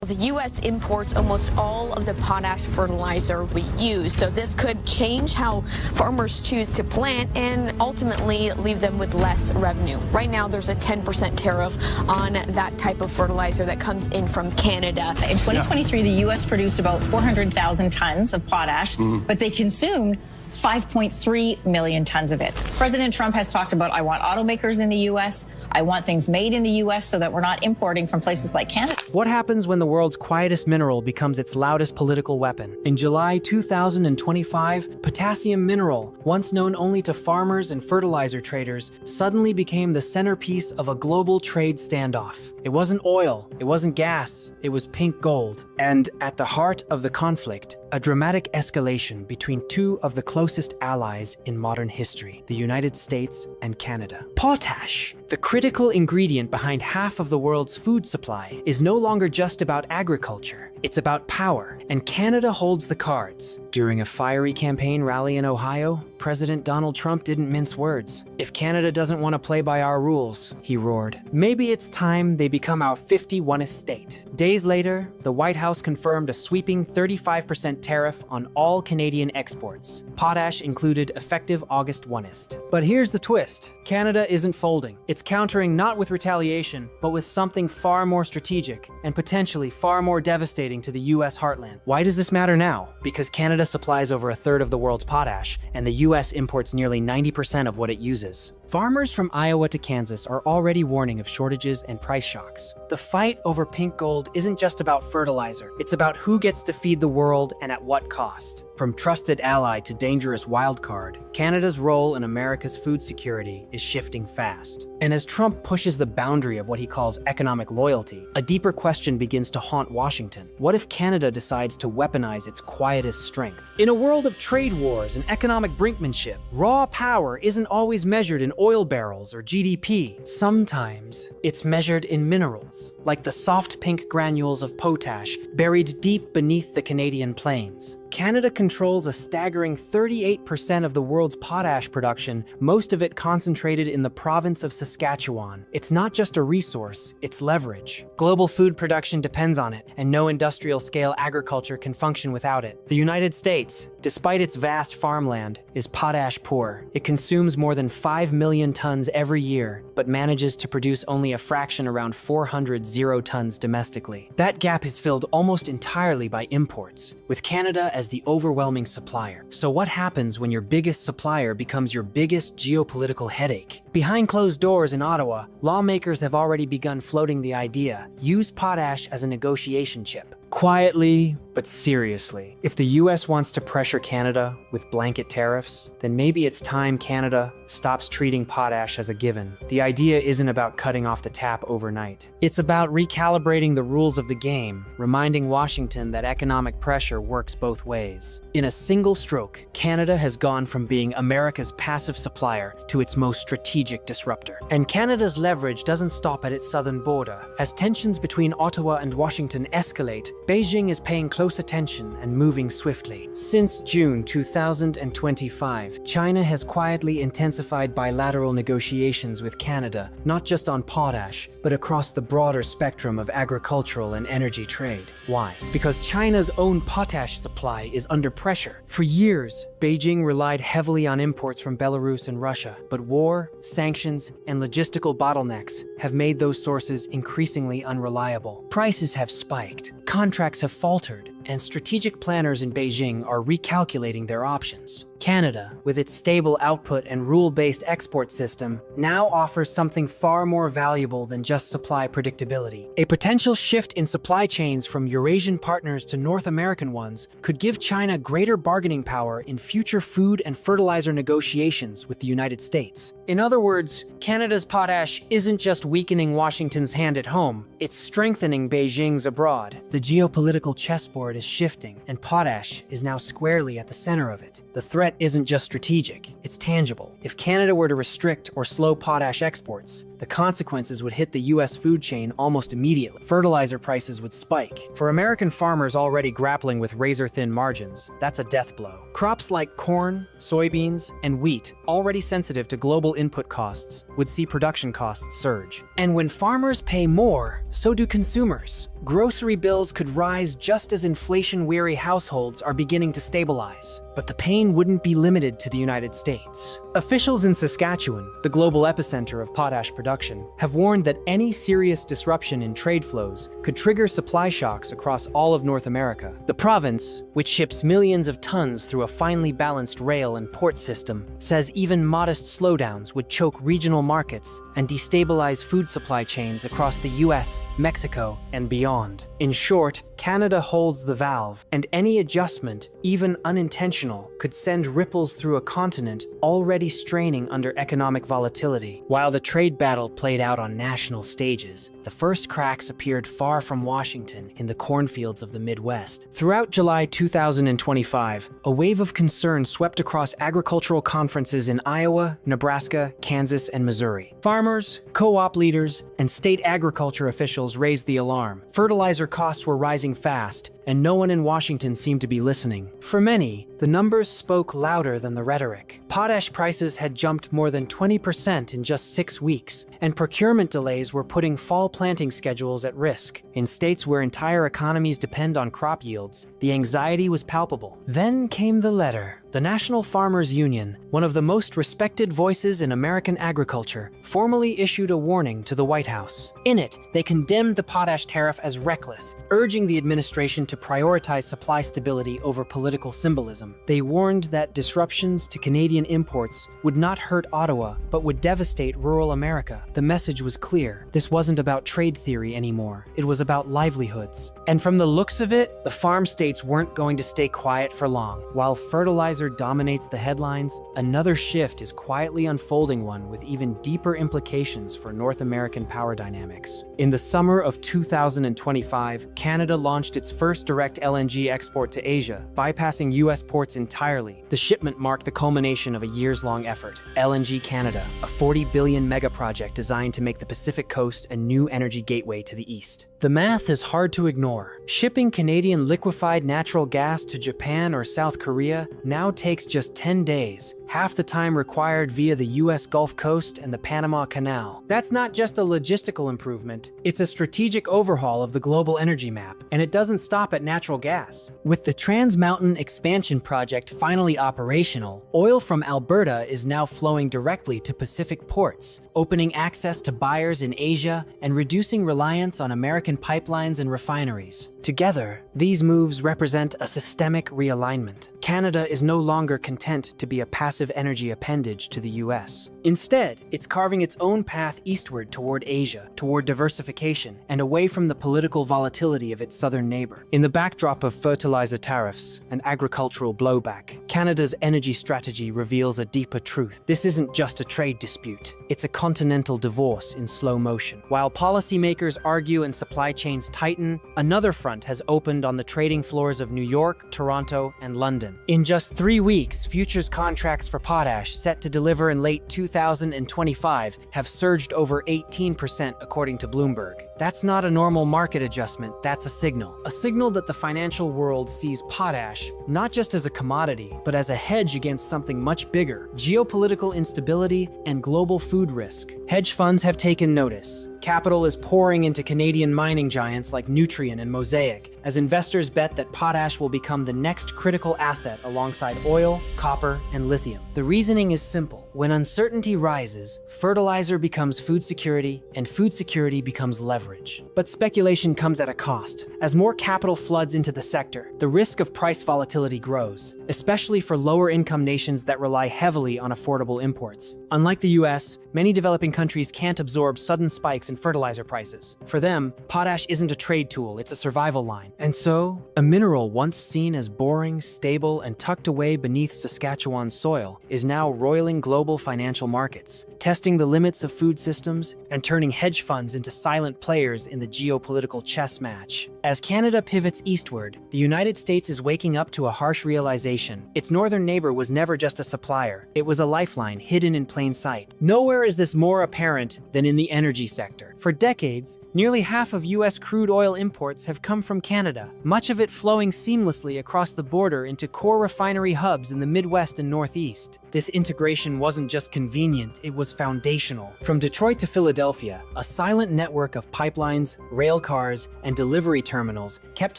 The U.S. imports almost all of the potash fertilizer we use, so this could change how farmers choose to plant and ultimately leave them with less revenue. Right now, there's a 10% tariff on that type of fertilizer that comes in from Canada. In 2023, the U.S. produced about 400,000 tons of potash, but they consumed 5.3 million tons of it. President Trump has talked about, I want automakers in the U.S., I want things made in the U.S. so that we're not importing from places like Canada. What happens when the world's quietest mineral becomes its loudest political weapon? In July 2025, potassium mineral, once known only to farmers and fertilizer traders, suddenly became the centerpiece of a global trade standoff. It wasn't oil, it wasn't gas, it was pink gold. And at the heart of the conflict, a dramatic escalation between two of the closest allies in modern history, the United States and Canada. Potash, the critical ingredient behind half of the world's food supply, is no longer just about agriculture. It's about power, and Canada holds the cards. During a fiery campaign rally in Ohio, President Donald Trump didn't mince words. "If Canada doesn't want to play by our rules," he roared, "maybe it's time they become our 51st state." Days later, the White House confirmed a sweeping 35% tariff on all Canadian exports, potash included, effective August 1st. But here's the twist. Canada isn't folding. It's countering not with retaliation, but with something far more strategic and potentially far more devastating to the U.S. heartland. Why does this matter now? Because Canada supplies over a third of the world's potash, and the U.S. imports nearly 90% of what it uses. Farmers from Iowa to Kansas are already warning of shortages and price shocks. The fight over pink gold isn't just about fertilizer. It's about who gets to feed the world and at what cost. From trusted ally to dangerous wildcard, Canada's role in America's food security is shifting fast. And as Trump pushes the boundary of what he calls economic loyalty, a deeper question begins to haunt Washington. What if Canada decides to weaponize its quietest strength? In a world of trade wars and economic brinkmanship, raw power isn't always measured in oil barrels or GDP. Sometimes it's measured in minerals, like the soft pink granules of potash buried deep beneath the Canadian plains. Canada controls a staggering 38% of the world's potash production, most of it concentrated in the province of Saskatchewan. It's not just a resource, it's leverage. Global food production depends on it, and no industrial-scale agriculture can function without it. The United States, despite its vast farmland, is potash poor. It consumes more than 5 million tons every year, but manages to produce only a fraction, around 400 zero tons domestically. That gap is filled almost entirely by imports, with Canada as the overwhelming supplier. So what happens when your biggest supplier becomes your biggest geopolitical headache? Behind closed doors in Ottawa, lawmakers have already begun floating the idea: use potash as a negotiation chip. Quietly, but seriously. If the US wants to pressure Canada with blanket tariffs, then maybe it's time Canada stops treating potash as a given. The idea isn't about cutting off the tap overnight. It's about recalibrating the rules of the game, reminding Washington that economic pressure works both ways. In a single stroke, Canada has gone from being America's passive supplier to its most strategic disruptor. And Canada's leverage doesn't stop at its southern border. As tensions between Ottawa and Washington escalate, Beijing is paying close attention and moving swiftly. Since June 2025, China has quietly intensified bilateral negotiations with Canada, not just on potash, but across the broader spectrum of agricultural and energy trade. Why? Because China's own potash supply is under pressure. For years, Beijing relied heavily on imports from Belarus and Russia, but war, sanctions, and logistical bottlenecks have made those sources increasingly unreliable. Prices have spiked, contracts have faltered, and strategic planners in Beijing are recalculating their options. Canada, with its stable output and rule-based export system, now offers something far more valuable than just supply predictability. A potential shift in supply chains from Eurasian partners to North American ones could give China greater bargaining power in future food and fertilizer negotiations with the United States. In other words, Canada's potash isn't just weakening Washington's hand at home, it's strengthening Beijing's abroad. The geopolitical chessboard is shifting, and potash is now squarely at the center of it. The threat isn't just strategic, it's tangible. If Canada were to restrict or slow potash exports, the the consequences would hit the U.S. food chain almost immediately. Fertilizer prices would spike. For American farmers already grappling with razor-thin margins, that's a death blow. Crops like corn, soybeans, and wheat, already sensitive to global input costs, would see production costs surge. And when farmers pay more, so do consumers. Grocery bills could rise just as inflation-weary households are beginning to stabilize. But the pain wouldn't be limited to the United States. Officials in Saskatchewan, the global epicenter of potash production, have warned that any serious disruption in trade flows could trigger supply shocks across all of North America. The province, which ships millions of tons through a finely balanced rail and port system, says even modest slowdowns would choke regional markets and destabilize food supply chains across the US, Mexico, and beyond. In short, Canada holds the valve, and any adjustment, even unintentional, could send ripples through a continent already straining under economic volatility. While the trade battle played out on national stages, the first cracks appeared far from Washington in the cornfields of the Midwest. Throughout July 2025, a wave of concern swept across agricultural conferences in Iowa, Nebraska, Kansas, and Missouri. Farmers, co-op leaders, and state agriculture officials raised the alarm. Fertilizer costs were rising fast, and no one in Washington seemed to be listening. For many, the numbers spoke louder than the rhetoric. Potash prices had jumped more than 20% in just 6 weeks, and procurement delays were putting fall planting schedules at risk. In states where entire economies depend on crop yields, the anxiety was palpable. Then came the letter. The National Farmers Union, one of the most respected voices in American agriculture, formally issued a warning to the White House. In it, they condemned the potash tariff as reckless, urging the administration to prioritize supply stability over political symbolism. They warned that disruptions to Canadian imports would not hurt Ottawa, but would devastate rural America. The message was clear. This wasn't about trade theory anymore. It was about livelihoods. And from the looks of it, the farm states weren't going to stay quiet for long. While fertilizer dominates the headlines, another shift is quietly unfolding, one with even deeper implications for North American power dynamics. In the summer of 2025, Canada launched its first direct LNG export to Asia, bypassing US ports entirely. The shipment marked the culmination of a years-long effort. LNG Canada, a 40 billion mega project designed to make the Pacific Coast a new energy gateway to the east. The math is hard to ignore. Shipping Canadian liquefied natural gas to Japan or South Korea now takes just 10 days, half the time required via the US Gulf Coast and the Panama Canal. That's not just a logistical improvement, it's a strategic overhaul of the global energy map, and it doesn't stop at natural gas. With the Trans Mountain Expansion Project finally operational, oil from Alberta is now flowing directly to Pacific ports, opening access to buyers in Asia and reducing reliance on American pipelines and refineries. Together, these moves represent a systemic realignment. Canada is no longer content to be a passive energy appendage to the US. Instead, it's carving its own path eastward toward Asia, toward diversification, and away from the political volatility of its southern neighbor. In the backdrop of fertilizer tariffs and agricultural blowback, Canada's energy strategy reveals a deeper truth. This isn't just a trade dispute. It's a continental divorce in slow motion. While policymakers argue and supply chains tighten, another front has opened on the trading floors of New York, Toronto, and London. In just 3 weeks, futures contracts for potash set to deliver in late 2025 have surged over 18% according to Bloomberg. That's not a normal market adjustment, that's a signal. A signal that the financial world sees potash not just as a commodity, but as a hedge against something much bigger: geopolitical instability and global food risk. Hedge funds have taken notice. Capital is pouring into Canadian mining giants like Nutrien and Mosaic, as investors bet that potash will become the next critical asset alongside oil, copper, and lithium. The reasoning is simple. When uncertainty rises, fertilizer becomes food security, and food security becomes leverage. But speculation comes at a cost. As more capital floods into the sector, the risk of price volatility grows, especially for lower-income nations that rely heavily on affordable imports. Unlike the US, many developing countries can't absorb sudden spikes in fertilizer prices. For them, potash isn't a trade tool, it's a survival line. And so, a mineral once seen as boring, stable, and tucked away beneath Saskatchewan's soil is now roiling global financial markets, testing the limits of food systems and turning hedge funds into silent players players in the geopolitical chess match. As Canada pivots eastward, the United States is waking up to a harsh realization. Its northern neighbor was never just a supplier, it was a lifeline hidden in plain sight. Nowhere is this more apparent than in the energy sector. For decades, nearly half of U.S. crude oil imports have come from Canada, much of it flowing seamlessly across the border into core refinery hubs in the Midwest and Northeast. This integration wasn't just convenient, it was foundational. From Detroit to Philadelphia, a silent network of pipelines, rail cars, and delivery terminals kept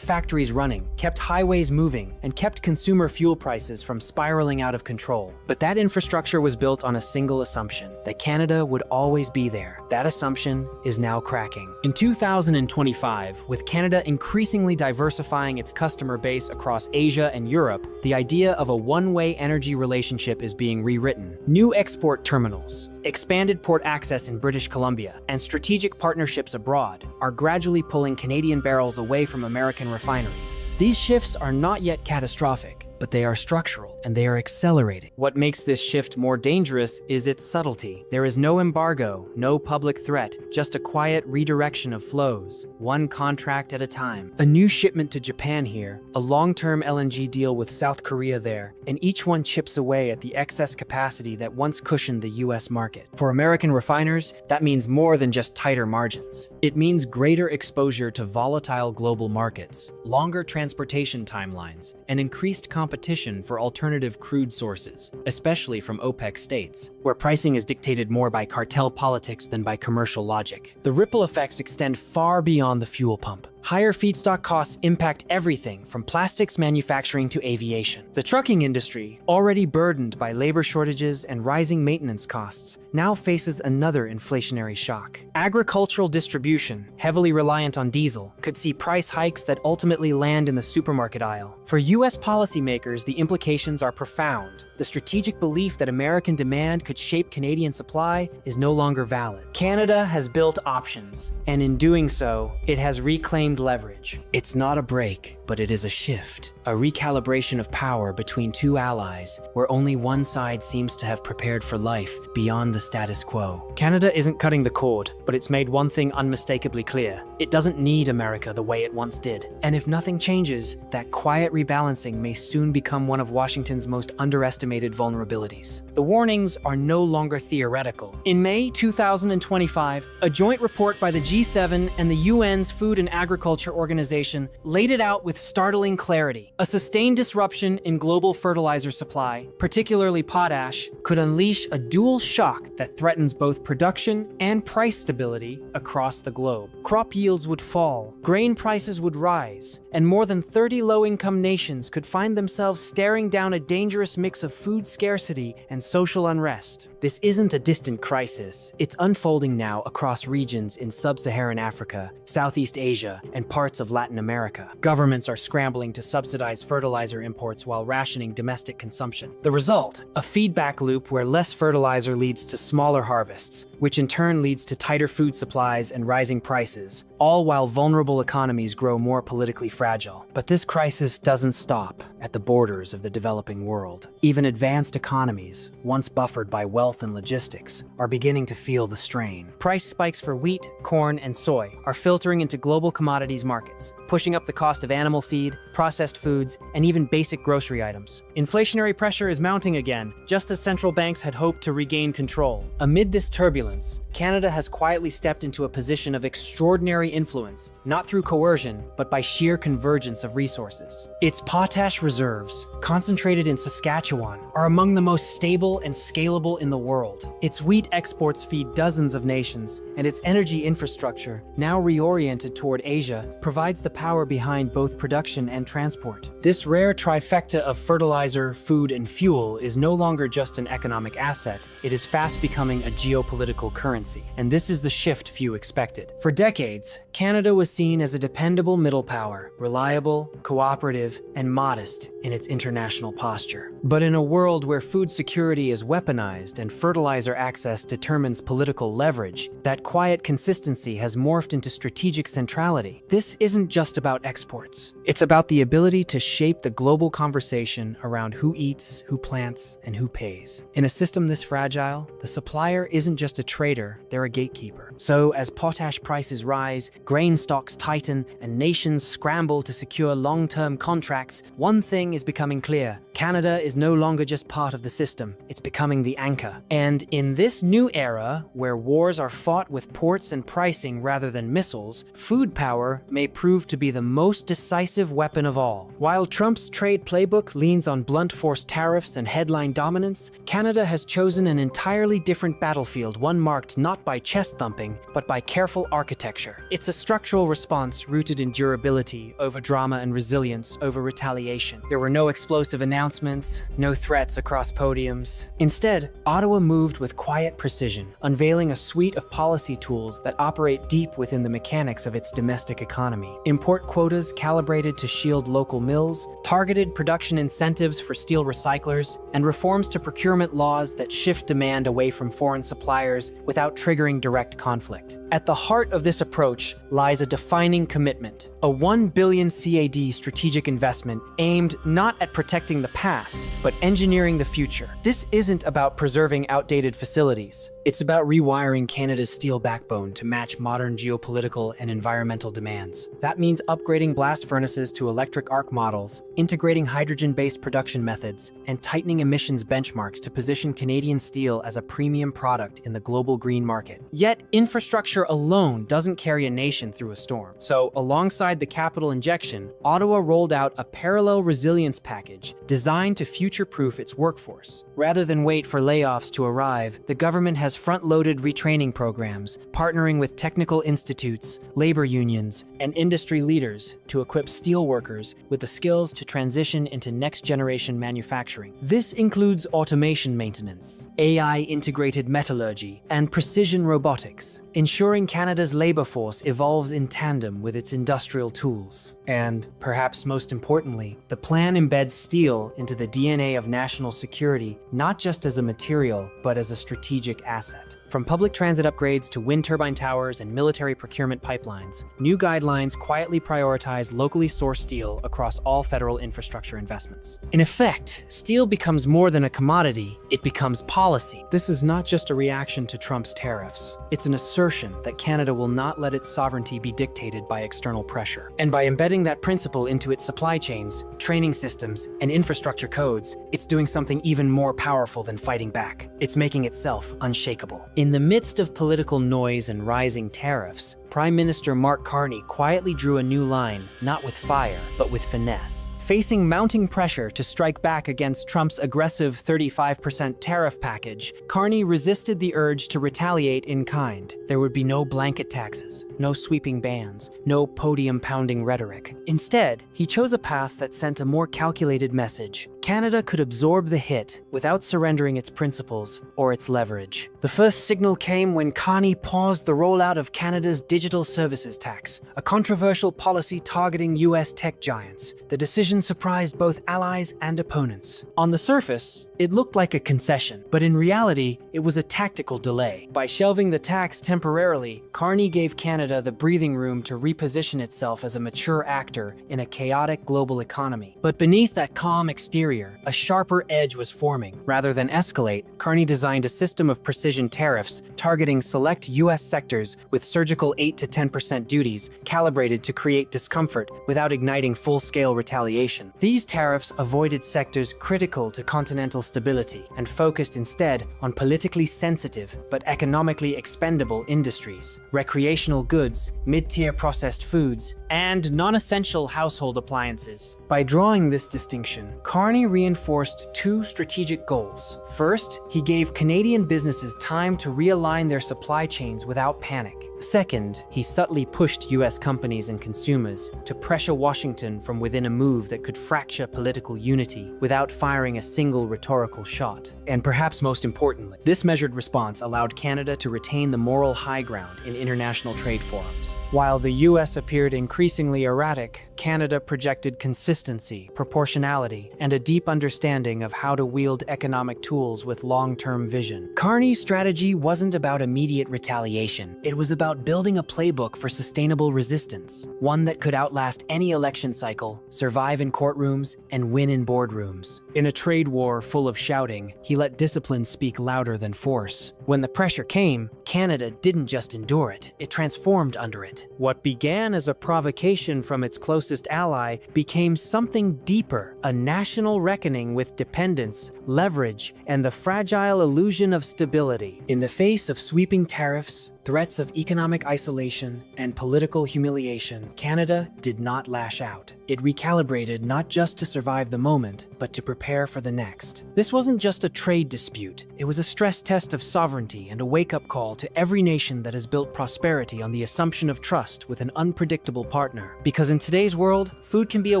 factories running, kept highways moving, and kept consumer fuel prices from spiraling out of control. But that infrastructure was built on a single assumption, that Canada would always be there. That assumption is now cracking. In 2025, with Canada increasingly diversifying its customer base across Asia and Europe, the idea of a one-way energy relationship is being rewritten. New export terminals, expanded port access in British Columbia, and strategic partnerships abroad are gradually pulling Canadian barrels away from American refineries. These shifts are not yet catastrophic, but they are structural and they are accelerating. What makes this shift more dangerous is its subtlety. There is no embargo, no public threat, just a quiet redirection of flows, one contract at a time. A new shipment to Japan here, a long-term LNG deal with South Korea there, and each one chips away at the excess capacity that once cushioned the US market. For American refiners, that means more than just tighter margins. It means greater exposure to volatile global markets, longer transportation timelines, and increased competition for alternative crude sources, especially from OPEC states, where pricing is dictated more by cartel politics than by commercial logic. The ripple effects extend far beyond the fuel pump. Higher feedstock costs impact everything from plastics manufacturing to aviation. The trucking industry, already burdened by labor shortages and rising maintenance costs, now faces another inflationary shock. Agricultural distribution, heavily reliant on diesel, could see price hikes that ultimately land in the supermarket aisle. For U.S. policymakers, the implications are profound. The strategic belief that American demand could shape Canadian supply is no longer valid. Canada has built options, and in doing so, it has reclaimed leverage. It's not a break, but it is a shift. A recalibration of power between two allies, where only one side seems to have prepared for life beyond the status quo. Canada isn't cutting the cord, but it's made one thing unmistakably clear. It doesn't need America the way it once did. And if nothing changes, that quiet rebalancing may soon become one of Washington's most underestimated vulnerabilities. The warnings are no longer theoretical. In May 2025, a joint report by the G7 and the UN's Food and Agriculture Organization laid it out with startling clarity. A sustained disruption in global fertilizer supply, particularly potash, could unleash a dual shock that threatens both production and price stability across the globe. Crop yields would fall, grain prices would rise, and more than 30 low-income nations could find themselves staring down a dangerous mix of food scarcity and social unrest. This isn't a distant crisis. It's unfolding now across regions in sub-Saharan Africa, Southeast Asia, and parts of Latin America. Governments are scrambling to subsidize fertilizer imports while rationing domestic consumption. The result? A feedback loop where less fertilizer leads to smaller harvests, which in turn leads to tighter food supplies and rising prices, all while vulnerable economies grow more politically fragile. But this crisis doesn't stop at the borders of the developing world. Even advanced economies, once buffered by wealth and logistics, are beginning to feel the strain. Price spikes for wheat, corn, and soy are filtering into global commodities markets, pushing up the cost of animal feed, processed foods, and even basic grocery items. Inflationary pressure is mounting again, just as central banks had hoped to regain control. Amid this turbulence, Canada has quietly stepped into a position of extraordinary influence, not through coercion, but by sheer convergence of resources. Its potash reserves, concentrated in Saskatchewan, are among the most stable and scalable in the world. Its wheat exports feed dozens of nations, and its energy infrastructure, now reoriented toward Asia, provides the power behind both production and transport. This rare trifecta of fertilizer, food, and fuel is no longer just an economic asset, it is fast becoming a geopolitical currency. And this is the shift few expected. For decades, Canada was seen as a dependable middle power, reliable, cooperative, and modest in its international posture. But in a world where food security is weaponized and fertilizer access determines political leverage, that quiet consistency has morphed into strategic centrality. This isn't just about exports. It's about the ability to shape the global conversation around who eats, who plants, and who pays. In a system this fragile, the supplier isn't just a trader, they're a gatekeeper. So as potash prices prices rise, grain stocks tighten, and nations scramble to secure long-term contracts, one thing is becoming clear. Canada is no longer just part of the system, it's becoming the anchor. And in this new era, where wars are fought with ports and pricing rather than missiles, food power may prove to be the most decisive weapon of all. While Trump's trade playbook leans on blunt force tariffs and headline dominance, Canada has chosen an entirely different battlefield, one marked not by chest thumping, but by careful architecture. It's a structural response rooted in durability over drama and resilience over retaliation. There were no explosive announcements, no threats across podiums. Instead, Ottawa moved with quiet precision, unveiling a suite of policy tools that operate deep within the mechanics of its domestic economy. Import quotas calibrated to shield local mills, targeted production incentives for steel recyclers, and reforms to procurement laws that shift demand away from foreign suppliers without triggering direct conflict. At the heart of this approach lies a defining commitment, a $1 billion CAD strategic investment aimed not at protecting the past, but engineering the future. This isn't about preserving outdated facilities. It's about rewiring Canada's steel backbone to match modern geopolitical and environmental demands. That means upgrading blast furnaces to electric arc models, integrating hydrogen-based production methods, and tightening emissions benchmarks to position Canadian steel as a premium product in the global green market. Yet, infrastructure alone doesn't carry a nation through a storm. So, alongside the capital injection, Ottawa rolled out a parallel resilience package designed to future-proof its workforce. Rather than wait for layoffs to arrive, the government has front-loaded retraining programs, partnering with technical institutes, labor unions, and industry leaders to equip steelworkers with the skills to transition into next-generation manufacturing. This includes automation maintenance, AI-integrated metallurgy, and precision robotics, ensuring Canada's labor force evolves in tandem with its industrial tools. And, perhaps most importantly, the plan embeds steel into the DNA of national security, not just as a material, but as a strategic asset. From public transit upgrades to wind turbine towers and military procurement pipelines, new guidelines quietly prioritize locally sourced steel across all federal infrastructure investments. In effect, steel becomes more than a commodity, it becomes policy. This is not just a reaction to Trump's tariffs. It's an assertion that Canada will not let its sovereignty be dictated by external pressure. And by embedding that principle into its supply chains, training systems, and infrastructure codes, it's doing something even more powerful than fighting back. It's making itself unshakable. In the midst of political noise and rising tariffs, Prime Minister Mark Carney quietly drew a new line, not with fire, but with finesse. Facing mounting pressure to strike back against Trump's aggressive 35% tariff package, Carney resisted the urge to retaliate in kind. There would be no blanket taxes, no sweeping bans, no podium-pounding rhetoric. Instead, he chose a path that sent a more calculated message. Canada could absorb the hit without surrendering its principles or its leverage. The first signal came when Carney paused the rollout of Canada's digital services tax, a controversial policy targeting US tech giants. The decision surprised both allies and opponents. On the surface, it looked like a concession, but in reality, it was a tactical delay. By shelving the tax temporarily, Carney gave Canada the breathing room to reposition itself as a mature actor in a chaotic global economy. But beneath that calm exterior, a sharper edge was forming. Rather than escalate, Carney designed a system of precision tariffs targeting select US sectors with surgical 8 to 10% duties calibrated to create discomfort without igniting full-scale retaliation. These tariffs avoided sectors critical to continental stability and focused instead on politically sensitive but economically expendable industries, recreational goods, mid-tier processed foods, and non-essential household appliances. By drawing this distinction, Carney reinforced two strategic goals. First, he gave Canadian businesses time to realign their supply chains without panic. Second, he subtly pushed US companies and consumers to pressure Washington from within a move that could fracture political unity without firing a single rhetorical shot. And perhaps most importantly, this measured response allowed Canada to retain the moral high ground in international trade forums. While the US appeared increasingly erratic, Canada projected consistency, proportionality, and a deep understanding of how to wield economic tools with long-term vision. Carney's strategy wasn't about immediate retaliation. It was about building a playbook for sustainable resistance, one that could outlast any election cycle, survive in courtrooms, and win in boardrooms. In a trade war full of shouting, he let discipline speak louder than force. When the pressure came, Canada didn't just endure it, it transformed under it. What began as a provocation from its closest ally became something deeper, a national reckoning with dependence, leverage, and the fragile illusion of stability. In the face of sweeping tariffs, threats of economic isolation, and political humiliation, Canada did not lash out. It recalibrated not just to survive the moment, but to prepare for the next. This wasn't just a trade dispute, it was a stress test of sovereignty and a wake-up call to every nation that has built prosperity on the assumption of trust with an unpredictable partner. Because in today's world, food can be a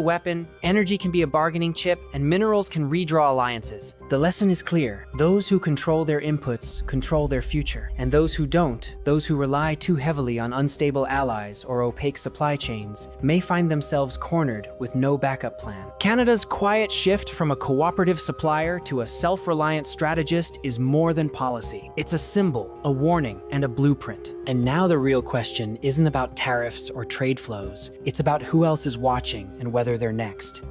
weapon, energy can be a bargaining chip, and minerals can redraw alliances. The lesson is clear. Those who control their inputs control their future, and those who don't, those who rely too heavily on unstable allies or opaque supply chains, may find themselves cornered with no backup plan. Canada's quiet shift from a cooperative supplier to a self-reliant strategist is more than policy. It's a symbol, a warning, and a blueprint. And now the real question isn't about tariffs or trade flows. It's about who else is watching and whether they're next.